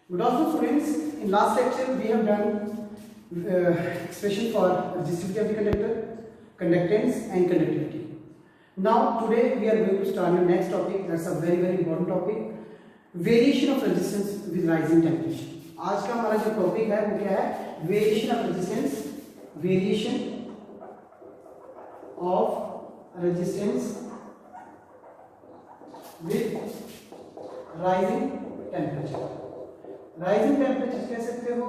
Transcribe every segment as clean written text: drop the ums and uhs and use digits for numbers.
Good afternoon, students. In last lecture, we have done expression for resistivity of the conductor, conductance, and conductivity. Now, today we are going to start the next topic. That's a very important topic. Variation of resistance with rising temperature. आज का हमारा जो topic है वो क्या है? Variation of resistance. Variation of resistance with rising temperature. Rising temperature कह सकते हो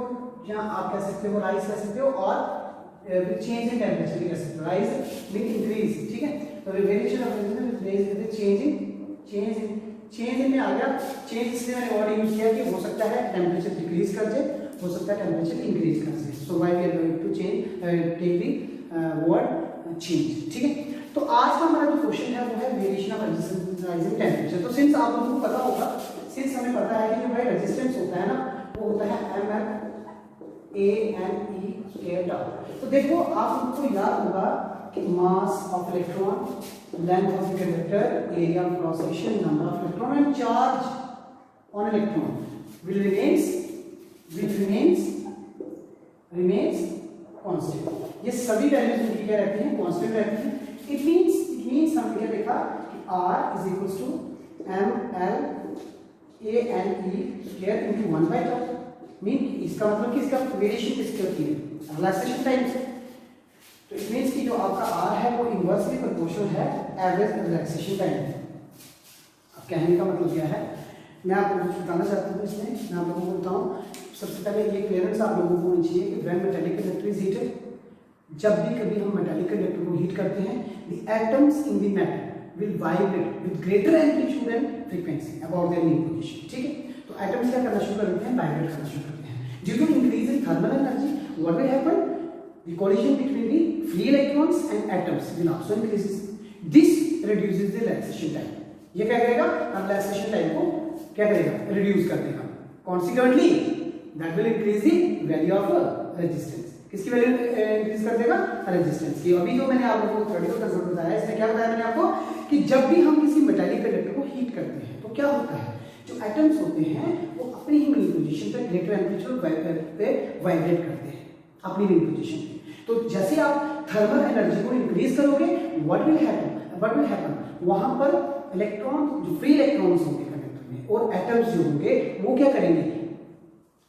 या आप कह सकते हो राइज कह सकते हो और चेंज इन टेम्परेचर भी कह सकते हो. Rise mean increase. ठीक है, तो वेरिएशन ऑफ रेजिस्टेंस चेंज में आ गया. चेंज इसलिए मैंने वर्ड यूज किया कि हो सकता है टेम्परेचर डिक्रीज कर दे, हो सकता है टेम्परेचर इंक्रीज कर दे. So why we are going to change take the word change. ठीक है, तो आज का हमारा जो क्वेश्चन है वो है variation of resistance rising temperature. तो सिंस आप लोगों को पता होगा, सिंस हमें पता है कि जो भाई रेजिस्टेंस होता है ना वो होता है MFANE स्क्वायर टाउ. तो देखो आप लोगों को याद होगा कि mass of electron, length of the conductor, area of cross section, number of electron and charge on electron will remains constant. ये सभी वैल्यूज उनकी क्या रहती हैं? कांस्टेंट रहती हैं. इट मींस हमने क्या देखा कि R is equals to MLANE square into 1 by tau. Mean इसका मतलब कि इसका वेरिएशन किसके होती है? रिलैक्सेशन टाइम से. तो इट मींस कि जो आपका R है वो इनवर्सली प्रोपोर्शनल है एवरेज रिलैक्सेशन टाइम. अब कहने का मतलब क्या है, मैं आपको कुछ बताना चाहता हूँ. इसमें मैं आप लोगों को बताऊँ, सबसे पहले ये क्लियरेंस आप लोगों को होनी चाहिए कि when metallic conductor is heated, जब भी कभी हम मेटालिक कंडक्टर को हीट करते हैं, the atoms in the metal will vibrate with greater amplitude and frequency about their mean position. ठीक है, तो एटम्स क्या करना शुरू कर देते हैं? वाइब्रेट करना शुरू करते हैं. Due to increase in thermal energy, what will happen? The collision between the free electrons and atoms will also increases. This reduces the relaxation time. ये क्या करेगा? रिलैक्सेशन टाइम को क्या करेगा? रिड्यूस कर देगा. Consequently, that will increase the value of resistance. किसकी value increase कर देगा? रेजिस्टेंस की. अभी जो मैंने आप लोगों को थ्योरेटिकल कंसेप्ट बताया, इसमें क्या बताया मैंने आपको कि जब भी हम किसी मेटालिक कंडक्टर को हीट करते हैं तो क्या होता है, जो एटम्स होते हैं वो अपनी ही मेन पोजीशन पे ग्रेटर एम्पलीट्यूड पे वाइब्रेट करते हैं अपनी मेन पोजीशन पे. तो जैसे आप थर्मल एनर्जी को इंक्रीज करोगे, व्हाट विल हैपन, वहां पर इलेक्ट्रॉन, जो फ्री इलेक्ट्रॉन्स होंगे कंडक्टर में, और एटम्स जो होंगे वो क्या करेंगे?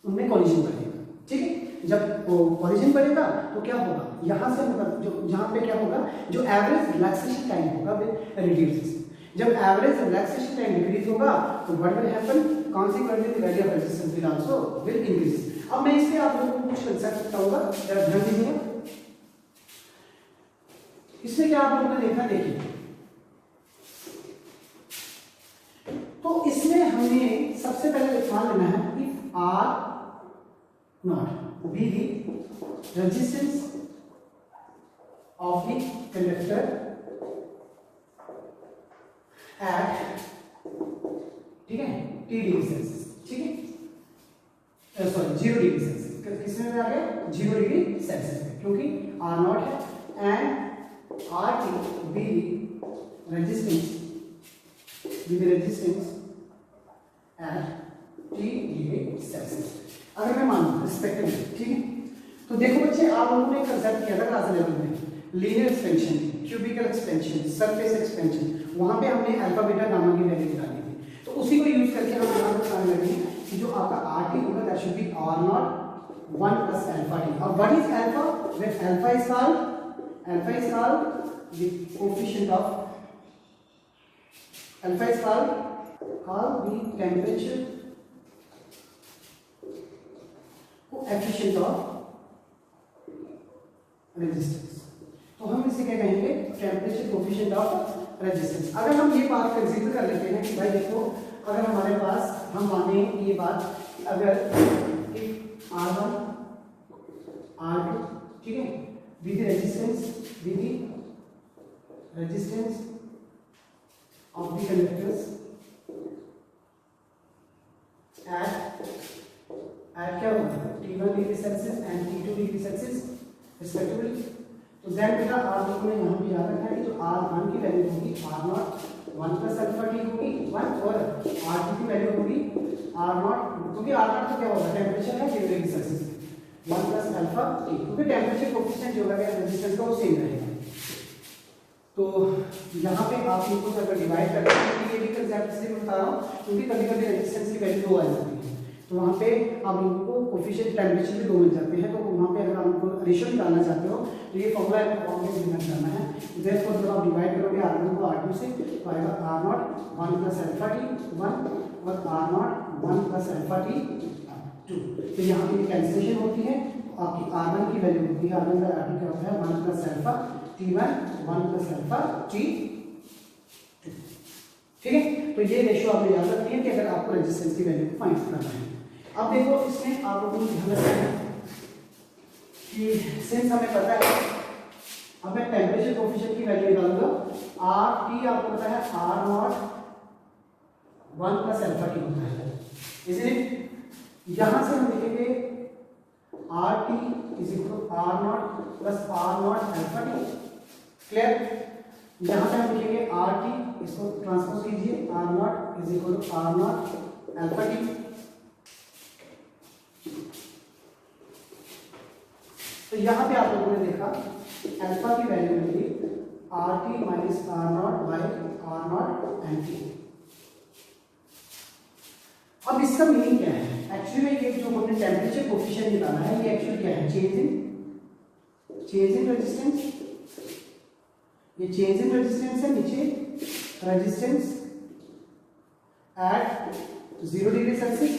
उनमें कोलिजन करेगा. ठीक है, जब कोलिजन पड़ेगा तो क्या होगा? यहां से होगा जो जहां पे क्या होगा, जो एवरेज रिलैक्सेशन टाइम होगा वो रिड्यूसेस. जब एवरेज रिलैक्सेशन टाइम डिक्रीज होगा तो what will happen? Consequently the value of resistance will also will increase. अब मैं इससे आप लोगों को कुछ कंसेप्ट बताऊंगा, जरा ध्यान दीजिएगा. इसमें क्या आप लोगों ने देखा, देखिए तो इसमें हमें सबसे पहले मान लेना है if R not be the resistance of the conductor at, ठीक है, T डिग्री सेल्सियस. ठीक है, सॉरी 0 डिग्री सेल्सियस. किसमें आ गया? 0 डिग्री सेल्सियस में, क्योंकि R नॉट है and RT be the resistance at T degree Celsius. अगर मैं मानूं रिस्पेक्टिवली. ठीक है, तो देखो बच्चे, आप लोगों ने कंसेप्ट किया था क्लास 11 में, linear expansion, cubical expansion, surface expansion. वहां पे हमने अल्फा बीटा गामा की वैल्यू निकाली थी. तो उसी को यूज करके हम यहां पर बताने लगे कि जो आपका RT होगा that should be R not 1 plus alpha T. अब what is alpha? When alpha is called the coefficient of the temperature coefficient of resistance. तो हम इसे क्या कहेंगे? Temperature coefficient of resistance. अगर हम ये बात कंसीडर कर लेते हैं कि भाई देखो, अगर हमारे पास, हम माने ये बात कि अगर R1 R2, ठीक है, with resistance of the conductors at क्या होगा? T1 degree Celsius and T2 degree Celsius respectively. तो देन बेटा आप लोगों ने यहाँ भी याद रखना है कि जो R1 की वैल्यू होगी R0 1 प्लस अल्फा टी होगी 1 और आर टी की वैल्यू होगी आर नॉट, क्योंकि आर नॉट तो क्या होगा टेम्परेचर है 0 degree Celsius, 1 plus alpha T, क्योंकि टेम्परेचर कोएफिशिएंट जो है रेजिस्टेंस का वो सेम रहेगा। तो यहाँ पे आप इनको अगर डिवाइड करते हैं, ये भी कंसेप्ट से बता रहा हूँ क्योंकि कभी कभी रेजिस्टेंस की वैल्यू 2 आ जाती है, तो वहाँ पे आप लोगों को कोएफिशिएंट टेम्परेचर भी 2 मिल जाते हैं, तो वहाँ पे अगर आप उनको रेशियो निकालना चाहते हो तो ये फॉर्मूला आपको फॉर्म में यूज करना है। देयरफॉर जब आप डिवाइड करोगे r1 को r2 से तो आएगा r0 1 प्लस अल्फा टी 1 और r0 1 प्लस अल्फा टी 2। तो यहाँ पे कैंसिलेशन होती है, तो आपकी r1 की वैल्यू होती है, r1 का r2 क्या होता है 1 plus alpha t1 1 plus alpha t2। ठीक है, तो ये रेशियो आपने याद रखनी है कि अगर आपको रेजिस्टेंस की वैल्यू को फाइंड करना है। अब देखो इसमें आप लोगों को ध्यान रखना है कि सिंस हमें पता है, अब मैं टेम्परेचर कोएफिशिएंट की वैल्यू निकालूंगा, आर टी आपको पता है R naught 1 plus alpha T होता है, इसलिए यहां से हम लिखेंगे R T is equal to R naught plus R naught alpha T. Clear, यहां पे हम लिखेंगे आर टी, इसको ट्रांसपोज कीजिए, R naught is equal to R naught alpha T. तो यहां पे आप लोगों ने देखा अल्फा की वैल्यू मिली R T minus R naught by R naught n T. अब इसका मीनिंग क्या है? एक्चुअली में ये जो हमने टेम्परेचर कोएफिशिएंट निकाला है, ये एक्चुअली क्या है? चेंज इन रेजिस्टेंस, ये चेंज इन रेजिस्टेंस है, नीचे resistance at 0 degree Celsius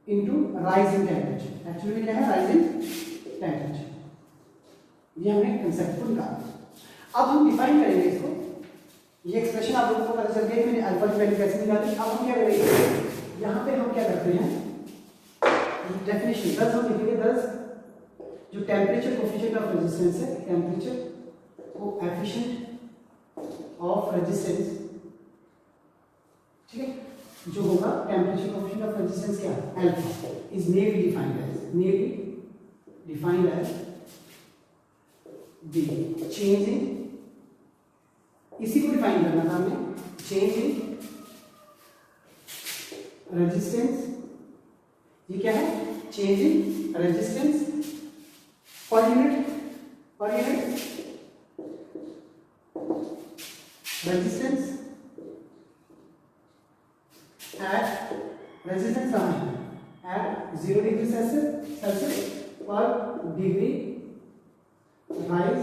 into rise in temperature. Actually क्या है? Rise in temperature. ये हमने कंसेप्ट को निकाला। अब हम डिफाइन करेंगे इसको, ये एक्सप्रेशन आप लोगों को पता चल गया कि मैंने अल्फा की वैल्यू कैसे निकाली। अब हम क्या करेंगे, यहाँ पे हम क्या करते हैं, डेफिनेशन दस हम लिखेंगे, दस जो टेम्परेचर कोएफिशिएंट ऑफ रेजिस्टेंस है, टेम्परेचर कोएफिशिएंट ऑफ रेजिस्टेंस, ठीक है, जो होगा टेम्परेचर कोएफिशिएंट ऑफ रेजिस्टेंस क्या है? Alpha is may be defined as the change in, इसी को डिफाइन करना था हमने, चेंज इन रेजिस्टेंस। ये क्या है? Change in resistance per unit resistance at resistance at 0 degree Celsius per degree rise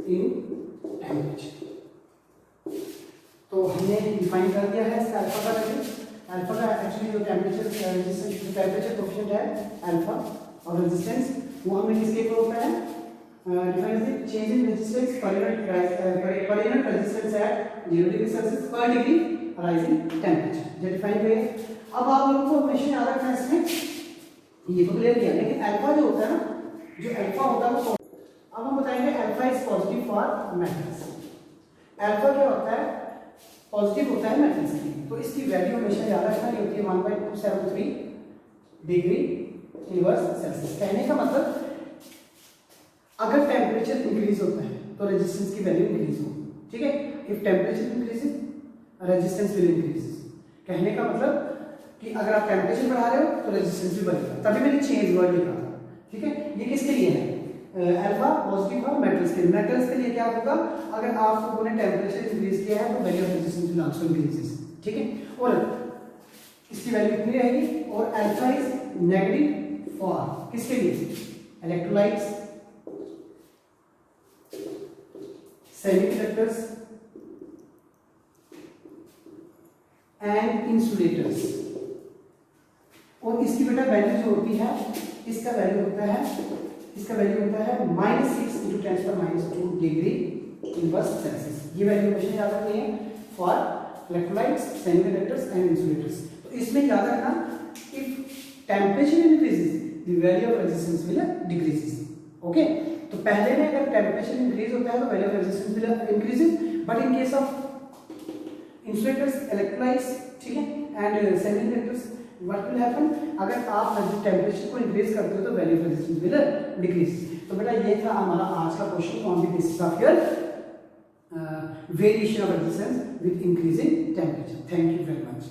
in temperature. तो हमने डिफाइन कर दिया है इसका अल्फा का वैल्यू, अल्फा का एक्चुअली जो टेम्परेचर रेजिस्टेंस जो टेम्परेचर कोएफिशिएंट है अल्फा और रेजिस्टेंस, वो हमने किसके ऊपर होता है? Define as change in resistance per unit resistance at 0 degree Celsius per degree rise in temperature. ये डिफाइन करेंगे। अब आप लोगों को हमेशा याद रखना है इसमें, ये तो क्लियर किया, लेकिन अल्फा जो होता है ना, जो अल्फा होता है वो, अब हम बताएंगे alpha is positive for metals. Alpha क्या होता है? पॉजिटिव होता है मेटल्स के लिए, तो इसकी वैल्यू हमेशा याद रखना, ये होती है 1.273 डिग्री इनवर्स सेल्सियस। कहने का मतलब अगर टेम्परेचर इंक्रीज होता है तो रेजिस्टेंस की वैल्यू इंक्रीज होगी, ठीक है। If temperature increases resistance will increase. कहने का मतलब कि अगर आप टेम्परेचर बढ़ा रहे हो तो रेजिस्टेंस भी बढ़ेगा, तभी मैंने चेंज वर्ड लिखा था, ठीक है। ये किसके लिए है? अल्फा पॉजिटिव और मेटल्स के लिए। मेटल्स के लिए क्या होगा? अगर आप लोगों ने टेम्परेचर इंक्रीज किया है तो value of resistance will also increases, ठीक है। और इसकी वैल्यू कितनी रहेगी? और अल्फा इज नेगेटिव फॉर किसके लिए? Electrolytes, semiconductors and insulators. और इसकी बेटा वैल्यू जो होती है, इसका वैल्यू होता है -6 × 10⁻² डिग्री इनवर्स सेल्सियस। ये वैल्यू हमेशा याद रखनी है for electrolytes, semiconductors and insulators. तो इसमें याद रखना, if temperature increases the value of resistance will decreases, okay. तो पहले में अगर टेम्परेचर इंक्रीज होता है तो value of resistance will increases, but in case of insulators, electrolytes, ठीक है, and semiconductors, what will happen? अगर आप टेम्परेचर को इंक्रीज करते हो तो value of resistance will decrease. तो बेटा ये था हमारा आज का question on the basis of your variation of resistance with increasing temperature. Thank you very much.